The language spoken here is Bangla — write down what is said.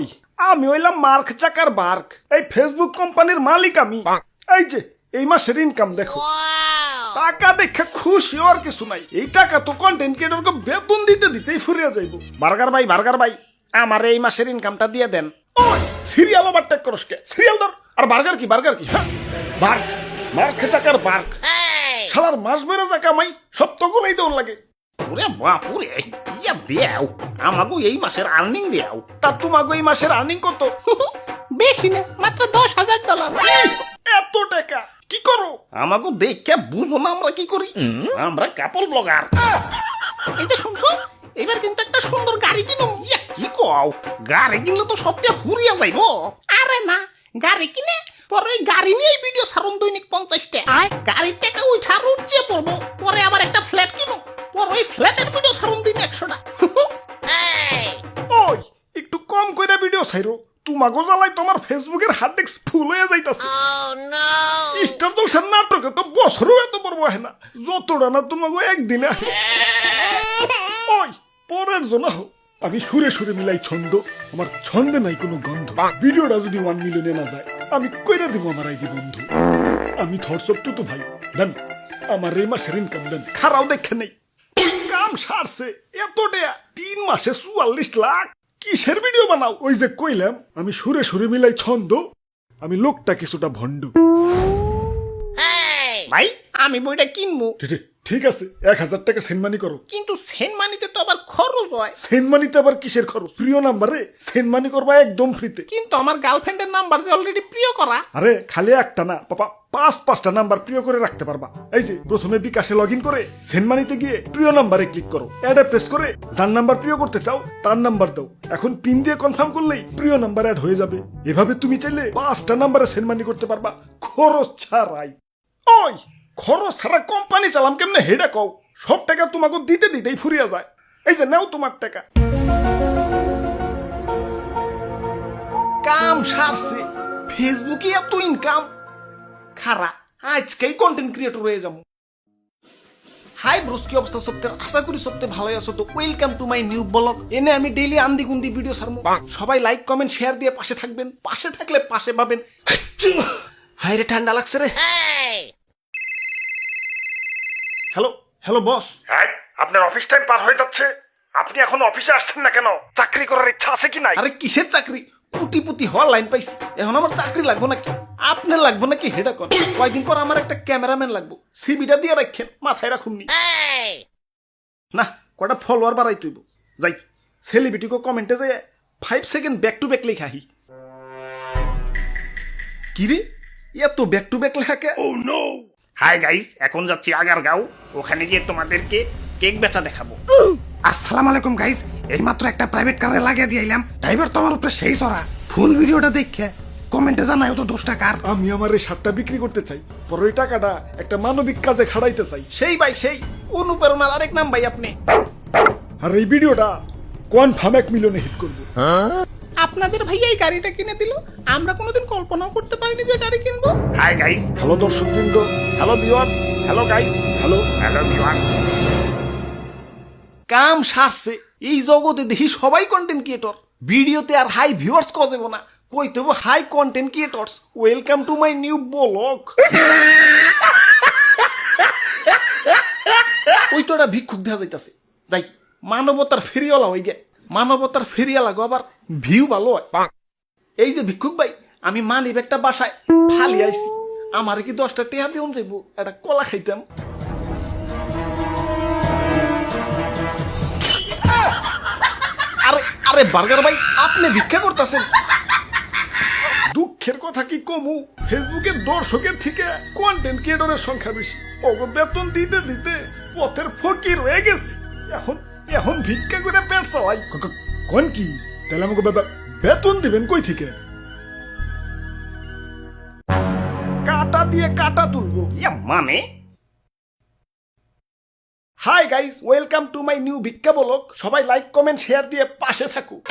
ওই আমি হইলাম মার্ক চাকার বার্ক, এই ফেসবুক কোম্পানির মালিক আমি। এই যে এই মাসের ইনকাম দেখো, টাকা দেখে খুশি আর কিছু নাই। এই টাকা তো কন্টেন্ট ক্রিয়েটরকে বেতন দিতে দিতেই ফুরিয়ে যাইব। বার্গার ভাই আমার এই মাসের ইনকামটা দিয়ে দেন। ওই সিরিয়াল ওভারটেক করস কে? সিরিয়াল ধর। আর বার্গার কি হ্যাঁ বার্ক, মার্ক চাকার বার্ক। শালার মাস বেড়ে যা কামাই সব তো গুলাই দেওয়ার লাগে। ওরে বাপুরে, ইয়া দেও আমাগো এই মাসের আর্নিং দেও। তা তোমাকে এই মাসের আর্নিং কত? বেশি না, মাত্র $10,000। এত টাকা কি করো? আমাগো দেখে বুঝো না আমরা কি করি? আমরা কাপল ব্লগার। এই যে শুনছো, এবার কিন্তু একটা সুন্দর গাড়ি কিনুম। ইয়া কি কও, গাড়ি কিনলে তো সবটা ফুরিয়ে যাইবো। আরে না, গাড়ি কিনে পরে ওই গাড়ি নিয়ে ভিডিও ছাড়ুন দৈনিক 50টা। গাড়ির টাকা উঠা রুচিয়ে পড়বো, পরে আবার একটা ফ্ল্যাট কিনুম, পরে ওই ফ্ল্যাটের ভিডিও ছাড়ুন দিন 100টা। ওই একটু কম কইরা ভিডিও ছাইরো, তোমাগো জ্বালাই তোমার ফেসবুকের হার্ড ডিস্ক ফুল হয়ে যাইতাছে। স্টার জলসার নাটকে তো বছরও এত বড় হয় না, যতটা না তোমাগো একদিনে। ওই পরের জনা হোক, আমি সুরে সুরে মিলাই ছন্দ, আমার ছন্দে নাই কোনো গন্ধ। ভিডিওটা যদি 1 মিলিয়নে না যায় আমি কইরা দিব আমার আইডি বন্ধু। আমি থটসপ তো ভাই দেন, আমার এই মাসের ইনকাম দেন। খারাও দেখে নেই কাম সারছে এত টাকা, 3 মাসে 44 লাখ। কিসের ভিডিও বানাও? ওই যে কইলাম আমি সুরে সুরে মিলাই ছন্দ, আমি লোকটা কিছুটা ভণ্ড। ভাই আমি বইটা কিনবো, ঠিক আছে 1000 টাকা সেন্ড করো। কিন্তু সেন্ড মানিতে তো আবার খরচ হয়। সেন্ড মানিতে আবার কিসের খরচ? প্রিয় নাম্বারে সেন্ড মানি করবা একদম ফ্রিতে। কিন্তু আমার গার্লফ্রেন্ডের নাম্বার যে অলরেডি প্রিয় করা। আরে খালি একটা না পাপা, 5-5টা নাম্বার প্রিয় করে রাখতে পারবা। এই যে প্রথমে বিকাশে লগ ইন করে সেন্ড মানিতে গিয়ে প্রিয় নাম্বারে ক্লিক করো, অ্যাডে প্রেস করে যার নাম্বার প্রিয় করতে চাও তার নাম্বার দাও। এখন পিন দিয়ে কনফার্ম করলেই প্রিয় নাম্বার অ্যাড হয়ে যাবে। এভাবে তুমি চাইলে 5টা নাম্বারে সেন্ড মানি করতে পারবা খরচ ছাড়াই। ওই খরচ ছাড়া কোম্পানি চালাম কেমনে হেডা কও? সব টাকা তোমাকে দিতে দিতেই ফুরিয়া যায়। এই যে নাও তোমার টাকা। কাম সারছে, ফেসবুকে এত ইনকাম। খারা আজকেই কন্টেন্ট ক্রিয়েটর হয়ে যাবো। হাই ব্রোস, কি অবস্থা সপ্তাহের? আশা করি সপ্তাহে ভালোই আছো। তো welcome to my new blog. এনে আমি ডেইলি আন্দি গুন্দি ভিডিও ছাড়বো। সবাই লাইক কমেন্ট শেয়ার দিয়ে পাশে থাকবেন, পাশে থাকলে পাশে পাবেন। হাই রে ঠান্ডা লাগছে রে। Hello boss. হ্যাঁ, আপনার অফিস টাইম পার হয়ে যাচ্ছে, আপনি এখন অফিসে আসছেন না কেন? চাকরি করার ইচ্ছা আছে কি নাই? আরে কিসের চাকরি? কোটিপতি হওয়ার লাইন পাইছি, এখন আমার চাকরি লাগবো নাকি? আপনার লাগবো নাকি হেডা কর? কয়েকদিন পর আমার একটা ক্যামেরাম্যান লাগবো, সিবিটা দিয়ে রাখেন, মাথায় রাখুননি। না কটা ফলোয়ার বাড়াই তুইব। যাই সেলিব্রিটিকে কমেন্টে যাই 5 সেকেন্ড ব্যাক টু ব্যাক লেখা আহি। কি রে এত ব্যাক টু ব্যাক লেখা কে? Oh no! হাই গাইস, এখন যাচ্ছি আগারগাঁও, ওখানে গিয়ে তোমাদেরকে কেক বেচা দেখাবো। আসসালামু আলাইকুম গাইস, এইমাত্র একটা প্রাইভেট কারে লাগিয়ে দিলাম। ড্রাইভার তোমার উপরে সেই চড়া। ফুল ভিডিওটা দেখে কমেন্টে জানাও তো 10 টাকার। আমি আমার এই শার্টটা বিক্রি করতে চাই, পরে ওই টাকাটা একটা মানবিক কাজে খাড়াইতে চাই। সেই ভাই সেই অনুপ্রেরণার আরেক নাম ভাই আপনি। আর এই ভিডিওটা কনফার্ম 1 মিলিয়নে হিট করবো। আপনাদের ভাইয়া এই গাড়িটা কিনে দিল, আমরা কোনোদিন কল্পনাও করতে পারিনি যে গাড়ি কিনবো। হাই গাইস, হ্যালো দর্শকবৃন্দ, hello viewers, hello guys, hello. Viewers. কাম সারছে, এই জগতে দেখি সবাই কন্টেন্ট ক্রিয়েটর। ভিডিওতে আর হাই ভিউয়ার্স কজেব না, কইতে হবে hi content creators. Welcome to my new blog. ওই তো একটা ভিক্ষুক দেখা যাইতাছে, যাই মানবতার ফেরিওয়ালা হয়ে গে। মানবতার ফেরিওয়ালা গো আবার ভিউ ভালো হয়। এই যে ভিক্ষুক ভাই, আমি মালিব একটা বাসায় ফালি আইছি, আমার কি 10টা টেহা দেউন যাইব, একটা কলা খাইতাম। আরে আরে বার্গার ভাই, আপনি ভিক্ষা করতেছেন? দুঃখের কথা কি কমু, ফেসবুকের দর্শকের থেকে কন্টেন্ট ক্রিয়েটরের সংখ্যা বেশি। ওগো বেতন দিতে দিতে পথের ফকির হয়ে গেছি। এখন ভিক্ষা করে পেট চালাই। কোন কি তাহলে আমাকে বেতন দিবেন কই থেকে? কাটা দিয়ে কাটা তুলবো। ইয়া মানে hi guys, welcome to my new ভিক্ষা ব্লগ। সবাই লাইক কমেন্ট শেয়ার দিয়ে পাশে থাকুক।